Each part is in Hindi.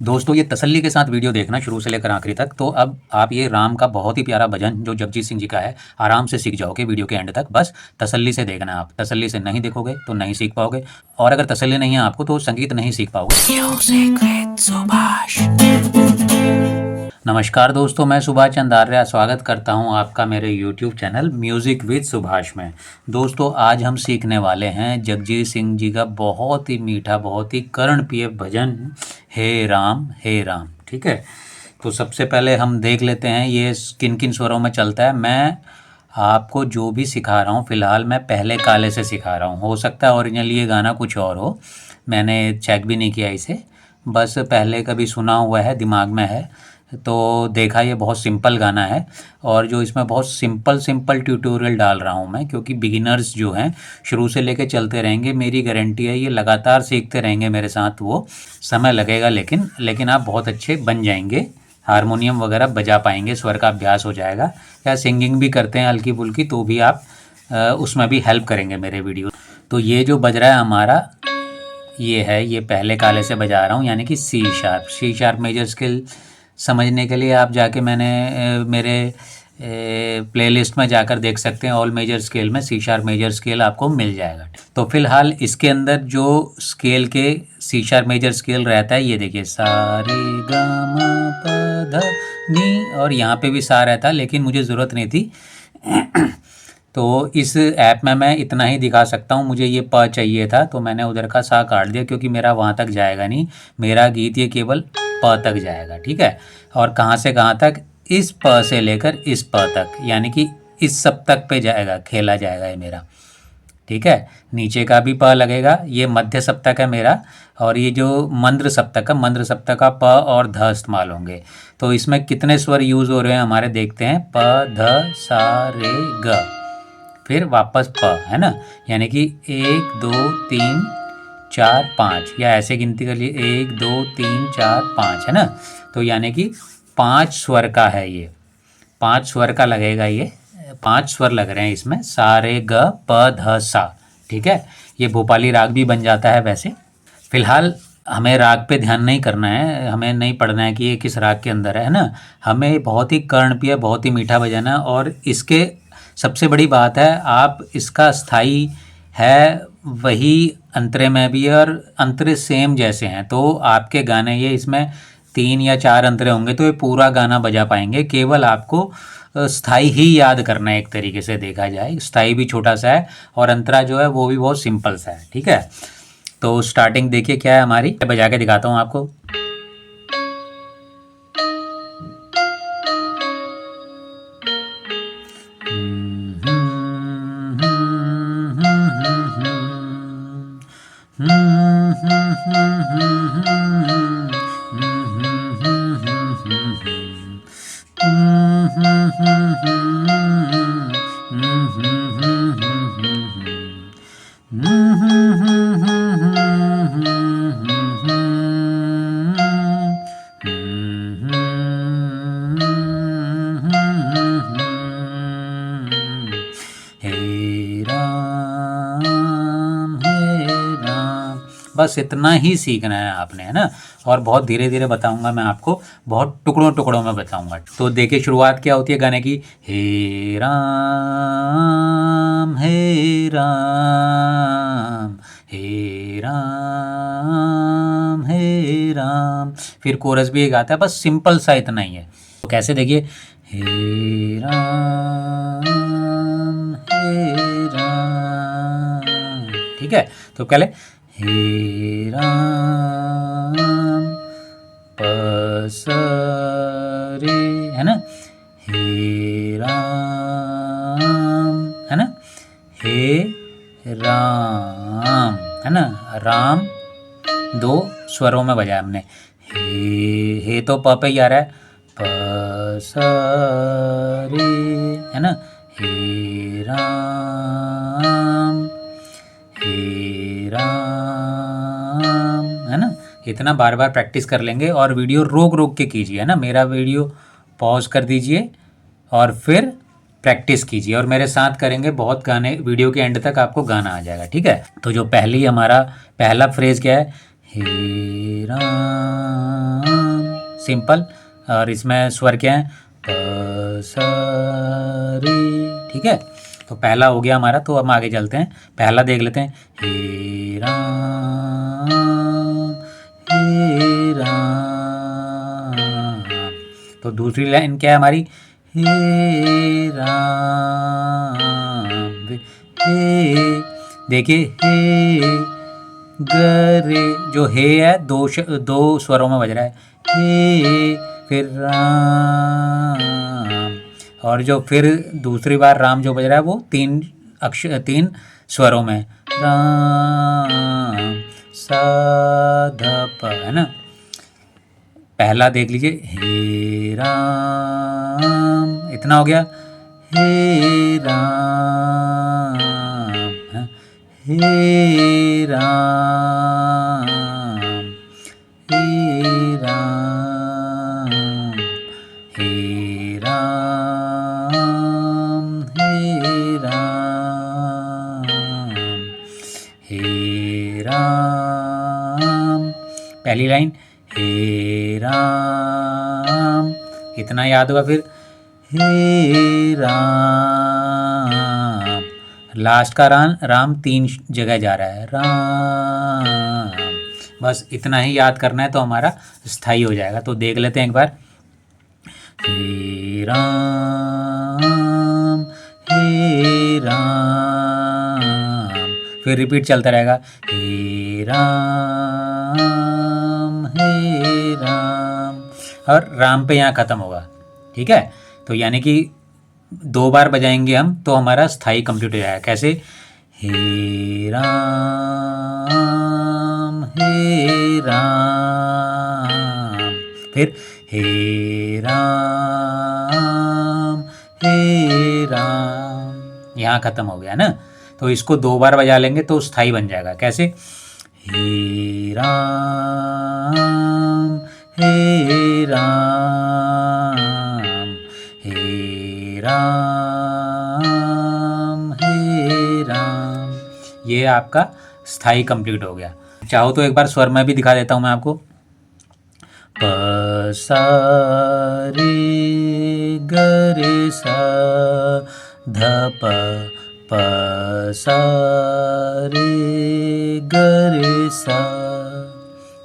दोस्तों ये तसल्ली के साथ वीडियो देखना शुरू से लेकर आखिरी तक। तो अब आप ये राम का बहुत ही प्यारा भजन जो जगजीत सिंह जी का है आराम से सीख जाओगे वीडियो के एंड तक। बस तसल्ली से देखना है। आप तसल्ली से नहीं देखोगे तो नहीं सीख पाओगे, और अगर तसल्ली नहीं है आपको तो संगीत नहीं सीख पाओगे। नमस्कार दोस्तों, मैं सुभाष चंद्र आर्य स्वागत करता हूं आपका मेरे YouTube channel music with Subhash में। दोस्तों आज हम सीखने वाले हैं जगजीत सिंह जी का बहुत ही मीठा, बहुत ही कर्णप्रिय भजन हे राम। ठीक है, तो सबसे पहले हम देख लेते हैं ये किन किन स्वरों में चलता है। मैं आपको जो भी सिखा रहा हूँ फ़िलहाल मैं पहले काले से सिखा रहा हूँ। हो सकता है ओरिजिनली ये गाना कुछ और हो, मैंने चेक भी नहीं किया इसे, बस पहले कभी सुना हुआ है, दिमाग में है तो देखा। ये बहुत सिंपल गाना है और जो इसमें बहुत सिंपल ट्यूटोरियल डाल रहा हूँ मैं, क्योंकि बिगिनर्स जो हैं शुरू से लेके चलते रहेंगे, मेरी गारंटी है ये लगातार सीखते रहेंगे मेरे साथ। वो समय लगेगा लेकिन आप बहुत अच्छे बन जाएंगे, हारमोनियम वगैरह बजा पाएंगे, स्वर का अभ्यास हो जाएगा। या सिंगिंग भी करते हैं हल्की फुल्की तो भी आप उसमें भी हेल्प करेंगे मेरे वीडियो। तो ये जो बज रहा है हमारा ये है, ये पहले काले से बजा रहा हूँ, यानी कि सी शार्प मेजर स्केल समझने के लिए आप जाके मेरे प्लेलिस्ट में जाकर देख सकते हैं। ऑल मेजर स्केल में सी शार्प मेजर स्केल आपको मिल जाएगा। तो फिलहाल इसके अंदर जो स्केल के सी शार्प मेजर स्केल रहता है, ये देखिए सा रे गा मा पा धा नी, और यहाँ पे भी सा रहता है लेकिन मुझे ज़रूरत नहीं थी तो इस ऐप में मैं इतना ही दिखा सकता हूँ। मुझे ये प चाहिए था तो मैंने उधर का सा काट दिया, क्योंकि मेरा वहाँ तक जाएगा नहीं, मेरा गीत ये केवल प तक जाएगा। ठीक है, और कहाँ से कहाँ तक, इस प से लेकर इस प तक, यानी कि इस सप्तक पे जाएगा, खेला जाएगा ये मेरा। ठीक है, नीचे का भी प लगेगा, ये मध्य सप्तक है मेरा, और ये जो मंद्र सप्तक का प और ध इस्तेमाल होंगे। तो इसमें कितने स्वर यूज़ हो रहे हैं हमारे, देखते हैं। प ध सा रे ग, फिर वापस प, है ना, यानी कि 1 2 3 4 5, या ऐसे गिनती कर लिए 1 2 3 4 5, है ना। तो यानी कि 5 स्वर का है ये, 5 स्वर का लगेगा, ये 5 स्वर लग रहे हैं इसमें, सा रे ग प ध सा। ठीक है, ये भोपाली राग भी बन जाता है वैसे। फिलहाल हमें राग पे ध्यान नहीं करना है, हमें नहीं पढ़ना है कि ये किस राग के अंदर है ना। हमें बहुत ही कर्णप्रिय, बहुत ही मीठा भजन है, और इसके सबसे बड़ी बात है आप इसका स्थाई है वही अंतरे में भी, और अंतरे सेम जैसे हैं। तो आपके गाने ये इसमें 3 या 4 अंतरे होंगे तो ये पूरा गाना बजा पाएंगे। केवल आपको स्थाई ही याद करना है, एक तरीके से देखा जाए। स्थाई भी छोटा सा है और अंतरा जो है वो भी बहुत सिंपल सा है। ठीक है, तो स्टार्टिंग देखिए क्या है हमारी, बजा के दिखाता हूँ आपको। बस इतना ही सीखना है आपने, है ना। और बहुत धीरे धीरे बताऊंगा मैं आपको, बहुत टुकड़ों में बताऊंगा। तो देखिए शुरुआत क्या होती है गाने की, हे राम हे राम हे राम हे राम। फिर कोरस भी एक आता है, बस सिंपल सा इतना ही है। तो कैसे, देखिए, हे राम हे राम। ठीक है, तो पहले हे राम प स रे, है ना, हे राम, है ना, हे राम, है ना। राम 2 स्वरों में बजाया हमने, हे तो प पे ही आ रहा है, प स रे, है ना, हे राम हे राम, है ना। इतना बार बार प्रैक्टिस कर लेंगे, और वीडियो रोक के कीजिए, है ना। मेरा वीडियो पॉज कर दीजिए और फिर प्रैक्टिस कीजिए, और मेरे साथ करेंगे, बहुत गाने वीडियो के एंड तक आपको गाना आ जाएगा। ठीक है, तो जो हमारा पहला फ्रेज क्या है, हे राम, सिंपल। और इसमें स्वर क्या है, प सा रे, ठीक है। तो पहला हो गया हमारा। तो हम आगे चलते हैं, पहला देख लेते हैं, हे राम हे राम। तो दूसरी लाइन क्या है हमारी, हे राम, हे, देखिए हे गरे, जो हे है दो स्वरों में बज रहा है, हे, फिर राम। और जो फिर दूसरी बार राम जो बज रहा है वो तीन स्वरों में, राम सा ध प, है ना। पहला देख लीजिए, हे राम, इतना हो गया, हे राम, हे राम, हे राम, हे राम, हे राम, हे राम। पहली लाइन, हे राम, इतना याद होगा। फिर हे राम, लास्ट का राम 3 जगह जा रहा है, राम। बस इतना ही याद करना है तो हमारा स्थाई हो जाएगा। तो देख लेते हैं एक बार, हे राम हे राम, फिर रिपीट चलता रहेगा, हे राम हे राम, और राम पे यहाँ ख़त्म होगा, ठीक है। तो यानी कि 2 बार बजाएंगे हम तो हमारा स्थाई कंप्लीट हो जाएगा। कैसे, हे राम हे राम, फिर हे राम हे राम, यहाँ ख़त्म हो गया ना। तो इसको 2 बार बजा लेंगे तो स्थाई बन जाएगा। कैसे, हे राम हे राम, हे राम हे राम। ये आपका स्थाई कंप्लीट हो गया। चाहो तो एक बार स्वर में भी दिखा देता हूँ मैं आपको, प सा रे ग रे सा ध प, प सा रे ग रे सा,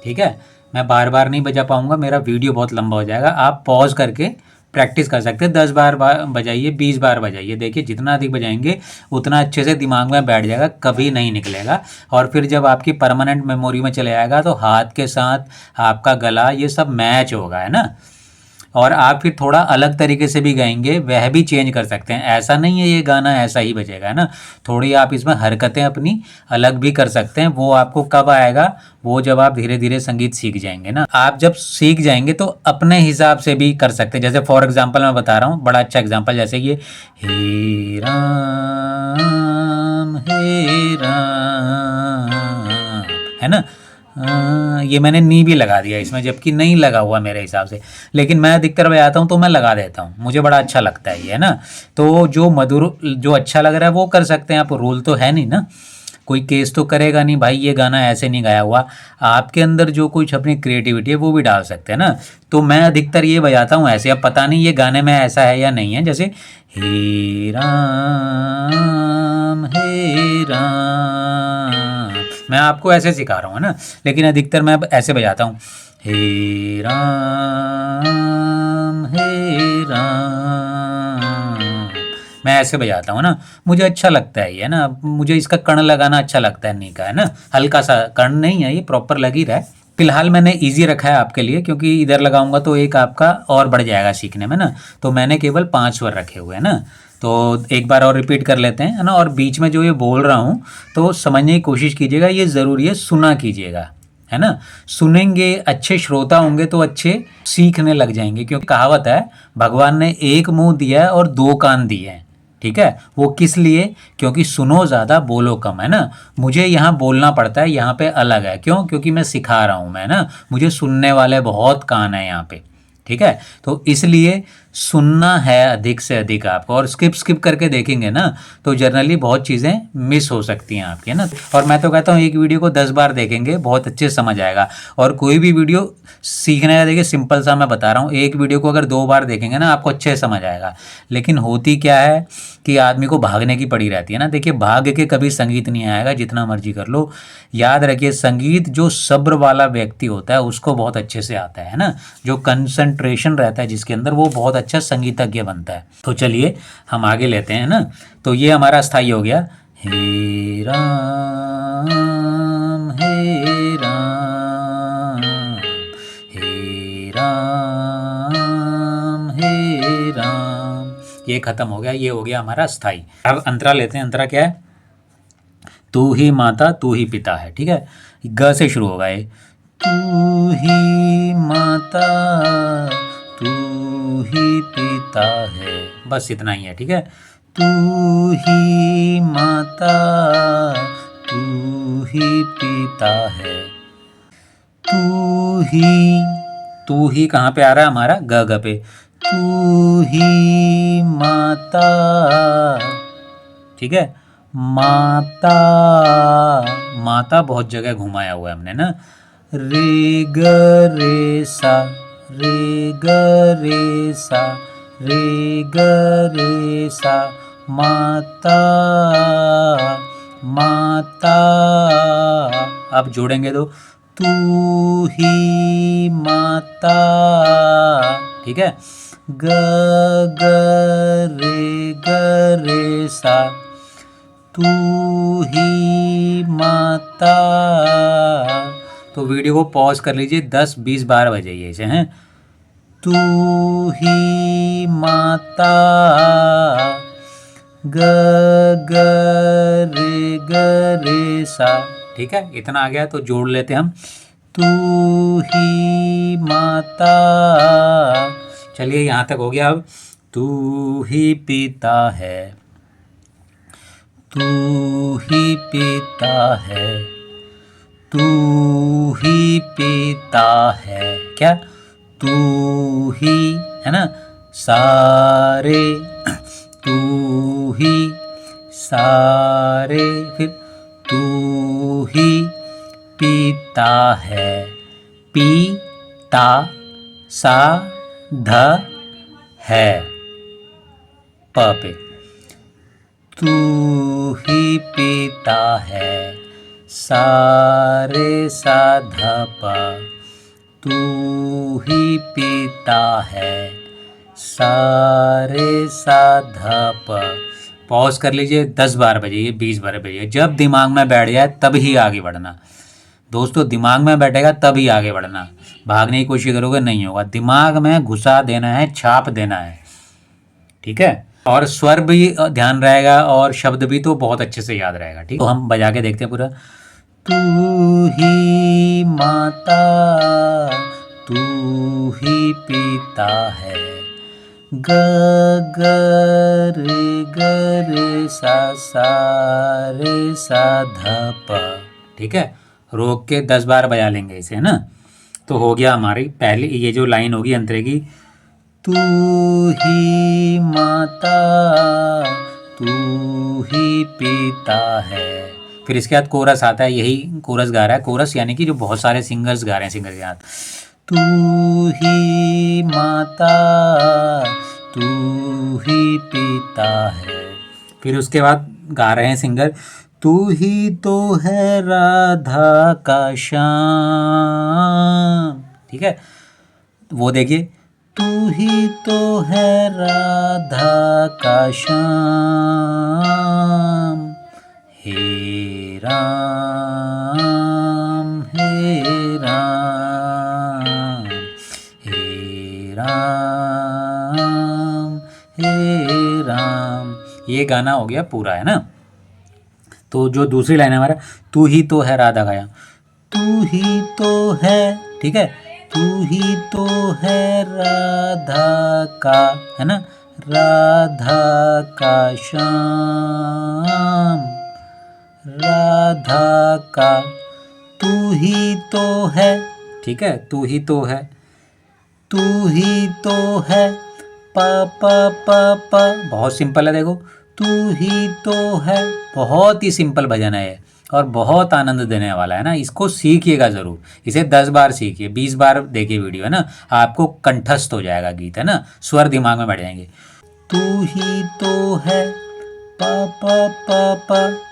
ठीक है। मैं बार बार नहीं बजा पाऊँगा, मेरा वीडियो बहुत लंबा हो जाएगा। आप पॉज करके प्रैक्टिस कर सकते हैं, 10 बार बजाइए, 20 बार बजाइए। देखिए जितना अधिक बजाएंगे उतना अच्छे से दिमाग में बैठ जाएगा, कभी नहीं निकलेगा। और फिर जब आपकी परमानेंट मेमोरी में चले जाएगा तो हाथ के साथ आपका गला ये सब मैच होगा, है ना। और आप फिर थोड़ा अलग तरीके से भी गाएंगे, वह भी चेंज कर सकते हैं। ऐसा नहीं है ये गाना ऐसा ही बजेगा, है ना। थोड़ी आप इसमें हरकतें अपनी अलग भी कर सकते हैं। वो आपको कब आएगा, वो जब आप धीरे धीरे संगीत सीख जाएंगे ना। आप जब सीख जाएंगे तो अपने हिसाब से भी कर सकते हैं। जैसे फॉर एग्जांपल मैं बता रहा हूँ, बड़ा अच्छा एग्जांपल, जैसे ये हे राम हे राम, है ना। ये मैंने नी भी लगा दिया इसमें, जबकि नहीं लगा हुआ मेरे हिसाब से, लेकिन मैं अधिकतर बजाता हूँ तो मैं लगा देता हूँ, मुझे बड़ा अच्छा लगता है ये, है ना। तो जो मधुर, जो अच्छा लग रहा है वो कर सकते हैं आप, रूल तो है नहीं ना, कोई केस तो करेगा नहीं भाई ये गाना ऐसे नहीं गाया हुआ। आपके अंदर जो कुछ अपनी क्रिएटिविटी है वो भी डाल सकते हैं ना। तो मैं अधिकतर ये बजाता हूँ ऐसे। अब पता नहीं ये गाने में ऐसा है या नहीं है, जैसे हे राम हे राम, मैं आपको ऐसे सिखा रहा हूँ, है ना। लेकिन अधिकतर मैं ऐसे बजाता हूँ, हे राम हे राम, मैं ऐसे बजाता हूँ ना। मुझे अच्छा लगता है ये ना, मुझे इसका कर्ण लगाना अच्छा लगता है नी का, है ना। हल्का सा कर्ण नहीं है, ये प्रॉपर लग ही रहा है। फिलहाल मैंने इजी रखा है आपके लिए, क्योंकि इधर लगाऊंगा तो एक आपका और बढ़ जाएगा सीखने में ना। तो मैंने केवल 5 स्वर रखे हुए हैं ना। तो एक बार और रिपीट कर लेते हैं, है ना। और बीच में जो ये बोल रहा हूँ तो समझने की कोशिश कीजिएगा, ये ज़रूरी है, सुना कीजिएगा, है ना। सुनेंगे, अच्छे श्रोता होंगे तो अच्छे सीखने लग जाएंगे। क्योंकि कहावत है, भगवान ने एक मुंह दिया है और 2 कान दिए हैं, ठीक है। वो किस लिए, क्योंकि सुनो ज़्यादा बोलो कम, है ना। मुझे यहाँ बोलना पड़ता है, यहाँ पे अलग है, क्यों, क्योंकि मैं सिखा रहा हूँ मैं ना। मुझे सुनने वाले बहुत कान है यहाँ पे, ठीक है। तो इसलिए सुनना है अधिक से अधिक आपको, और स्किप करके देखेंगे ना तो जनरली बहुत चीज़ें मिस हो सकती हैं आपकी, है ना। और मैं तो कहता हूँ एक वीडियो को 10 बार देखेंगे बहुत अच्छे से समझ आएगा। और कोई भी वीडियो सीखने का देखिए सिंपल सा मैं बता रहा हूँ, एक वीडियो को अगर 2 बार देखेंगे ना आपको अच्छे से समझ आएगा। लेकिन होती क्या है कि आदमी को भागने की पड़ी रहती है ना। देखिए भाग के कभी संगीत नहीं आएगा जितना मर्जी कर लो। याद रखिए संगीत जो सब्र वाला व्यक्ति होता है उसको बहुत अच्छे से आता है ना। जो कंसंट्रेशन रहता है जिसके अंदर वो बहुत अच्छा संगीतज्ञ बनता है। तो चलिए हम आगे लेते हैं ना। तो ये हमारा स्थाई हो गया, हे राम हे राम हे राम हे राम। ये खत्म हो गया, ये हो गया हमारा स्थाई। अब अंतरा लेते हैं। अंतरा क्या है? तू ही माता तू ही पिता है, ठीक है। ग से शुरू होगा ये, तू ही माता तू ही पिता है, बस इतना ही है, ठीक है। तू ही माता तू ही पिता है। तू ही कहाँ पे आ रहा है हमारा? ग ग पे। तू ही माता, ठीक है। माता, माता बहुत जगह घुमाया हुआ है हमने ना। रे ग रे सा, रे ग रे सा, रे ग रे सा, माता माता। अब जोड़ेंगे तो तू ही माता, ठीक है। ग ग रे सा, तू ही माता। तो वीडियो को पॉज कर लीजिए, 10-20 बार बजाइए इसे, हैं। तू ही माता, ग रे सा, ठीक है। इतना आ गया तो जोड़ लेते हम, तू ही माता। चलिए यहाँ तक हो गया। अब तू ही पिता है, तू ही पिता है, तू ही पिता है, क्या? तू ही, है ना। सारे, तू ही सारे, फिर तू ही पिता है, पीता सा ध है, प पे। तू ही पिता है, सारे सा ध प। तू ही पिता है, सारे सा ध प। पॉज कर लीजिए, 10 बार बजाइए, 20 बार बजाइए। जब दिमाग में बैठ जाए तब ही आगे बढ़ना दोस्तों। दिमाग में बैठेगा तब ही आगे बढ़ना। भागने की कोशिश करोगे नहीं होगा। दिमाग में घुसा देना है, छाप देना है, ठीक है। और स्वर भी ध्यान रहेगा और शब्द भी तो बहुत अच्छे से याद रहेगा, ठीक। तो हम बजा के देखते हैं पूरा। तू ही माता तू ही पिता है, ग रे सा रे सा ध प, ठीक है। रोक के 10 बार बजा लेंगे इसे, है ना। तो हो गया हमारी पहली ये जो लाइन होगी अंतरे की, तू ही माता तू ही पिता है। फिर इसके बाद कोरस आता है, यही कोरस गा रहा है। कोरस यानी कि जो बहुत सारे सिंगर्स गा रहे हैं, सिंगर के साथ, तू ही माता तू ही पिता है। फिर उसके बाद गा रहे हैं सिंगर, तू ही तो है राधा का श्याम, ठीक है। वो देखिए, तू ही तो है राधा का श्याम, हे राम हे राम हे राम हे राम। ये गाना हो गया पूरा, है ना। तो जो दूसरी लाइन है हमारा, तू ही तो है राधा का, तू ही तो है, ठीक है। तू ही तो है राधा का, है ना, राधा का श्याम, राधा का। तू ही तो है, ठीक है। तू ही तो है, तू ही तो है प बहुत सिंपल है। देखो तू ही तो है, बहुत ही सिंपल भजन है ये और बहुत आनंद देने वाला है ना। इसको सीखिएगा ज़रूर, इसे 10 बार सीखिए, 20 बार देखिए वीडियो, है ना। आपको कंठस्थ हो जाएगा गीत, है ना, स्वर दिमाग में बैठ जाएंगे। तू ही तो है प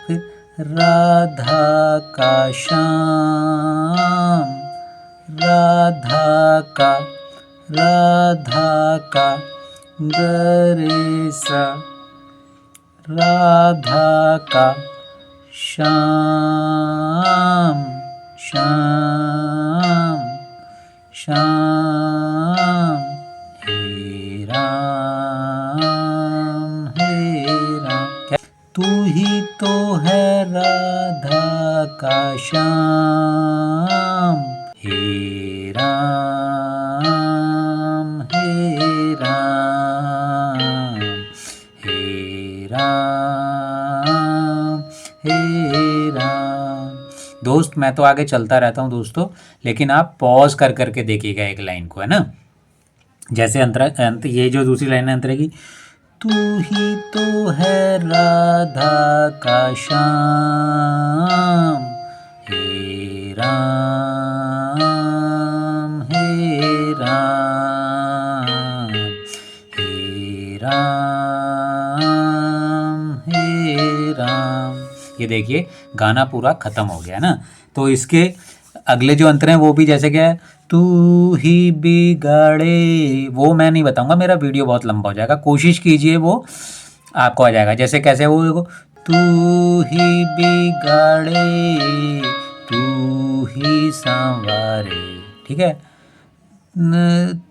फिर राधा का श्याम, राधा का गरे सा, राधा का श्याम श्याम श्याम, हे राम क्या तू ही तो है राधा का श्याम, हे राम हे राम हे राम हे राम। दोस्त मैं तो आगे चलता रहता हूँ दोस्तों, लेकिन आप पॉज कर करके देखिएगा एक लाइन को, है ना। जैसे अंत ये जो दूसरी लाइन है अंतरे की, तू ही तो है राधा का श्याम, हे राम हे राम हे राम हे राम। ये देखिए गाना पूरा ख़त्म हो गया ना। तो इसके अगले जो अंतर हैं वो भी जैसे क्या है, तू ही बिगाड़े, वो मैं नहीं बताऊंगा, मेरा वीडियो बहुत लंबा हो जाएगा। कोशिश कीजिए वो आपको आ जाएगा। जैसे कैसे वो देखो, तू ही बिगाड़े तू ही संवारे, ठीक है।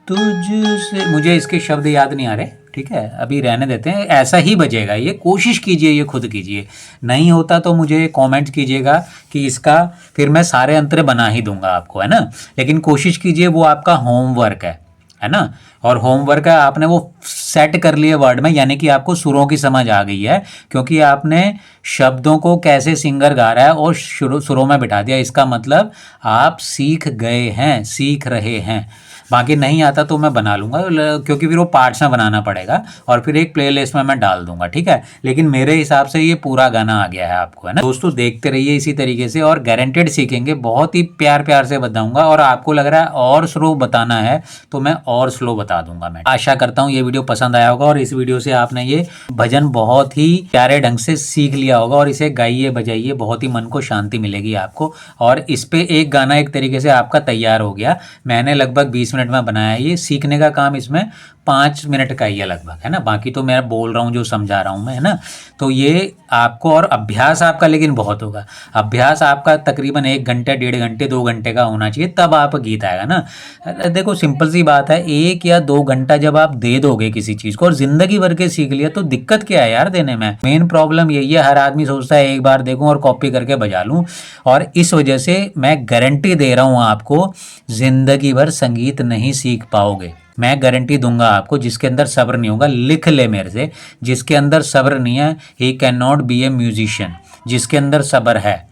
तुझसे, मुझे इसके शब्द याद नहीं आ रहे, ठीक है, अभी रहने देते हैं। ऐसा ही बजेगा ये, कोशिश कीजिए, ये खुद कीजिए। नहीं होता तो मुझे कमेंट कीजिएगा कि इसका फिर मैं सारे अंतर बना ही दूंगा आपको, है ना। लेकिन कोशिश कीजिए, वो आपका होमवर्क है ना। और होमवर्क है, आपने वो सेट कर लिए वर्ड में, यानी कि आपको सुरों की समझ आ गई है, क्योंकि आपने शब्दों को कैसे सिंगर गा रहा है और सुरों में बिठा दिया। इसका मतलब आप सीख गए हैं, सीख रहे हैं। बाकी नहीं आता तो मैं बना लूँगा, क्योंकि फिर वो पार्ट्स में बनाना पड़ेगा और फिर एक प्लेलिस्ट में मैं डाल दूंगा, ठीक है। लेकिन मेरे हिसाब से ये पूरा गाना आ गया है आपको, है ना। दोस्तों देखते रहिए इसी तरीके से और गारंटेड सीखेंगे। बहुत ही प्यार प्यार से बताऊंगा, और आपको लग रहा है और स्लो बताना है तो मैं और स्लो बता दूंगा। मैं आशा करता हूँ ये वीडियो पसंद आया होगा और इस वीडियो से आपने ये भजन बहुत ही प्यारे ढंग से सीख लिया होगा। और इसे गाइए बजाइए, बहुत ही मन को शांति मिलेगी आपको। और इस पे एक गाना एक तरीके से आपका तैयार हो गया। मैंने लगभग 20 मिनट में बनाया। ये सीखने का काम इसमें 5 मिनट का ही है लगभग, है ना। बाकी तो मैं बोल रहा हूँ, जो समझा रहा हूँ मैं, है ना। तो ये आपको, और अभ्यास आपका लेकिन बहुत होगा। अभ्यास आपका तकरीबन 1 घंटे 1.5 घंटे 2 घंटे का होना चाहिए, तब आप गीत आएगा ना। देखो सिंपल सी बात है, 1 या 2 घंटा जब आप दे दोगे किसी चीज़ को और ज़िंदगी भर के सीख लिया, तो दिक्कत क्या है यार देने में। मेन प्रॉब्लम यही है, हर आदमी सोचता है एक बार देखूँ और कॉपी करके बजा लूँ। और इस वजह से मैं गारंटी दे रहा हूँ आपको, ज़िंदगी भर संगीत नहीं सीख पाओगे। मैं गारंटी दूंगा आपको। जिसके अंदर सब्र नहीं होगा, लिख ले मेरे से, जिसके अंदर सब्र नहीं है, he can not be A musician. जिसके अंदर सब्र है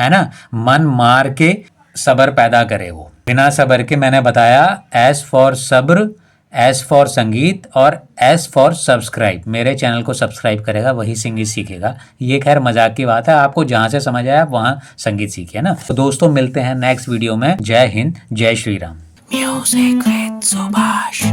ना, मन मार के सब्र पैदा करे वो। बिना सब्र के, मैंने बताया, एस फॉर सब्र, एस फॉर संगीत और एस फॉर सब्सक्राइब। मेरे चैनल को सब्सक्राइब करेगा वही संगीत सीखेगा। ये खैर मजाक की बात है, आपको जहाँ से समझ आया वहाँ संगीत सीखिए ना। तो दोस्तों मिलते हैं नेक्स्ट वीडियो में। जय हिंद, जय Shri Ram. Music with Subhash.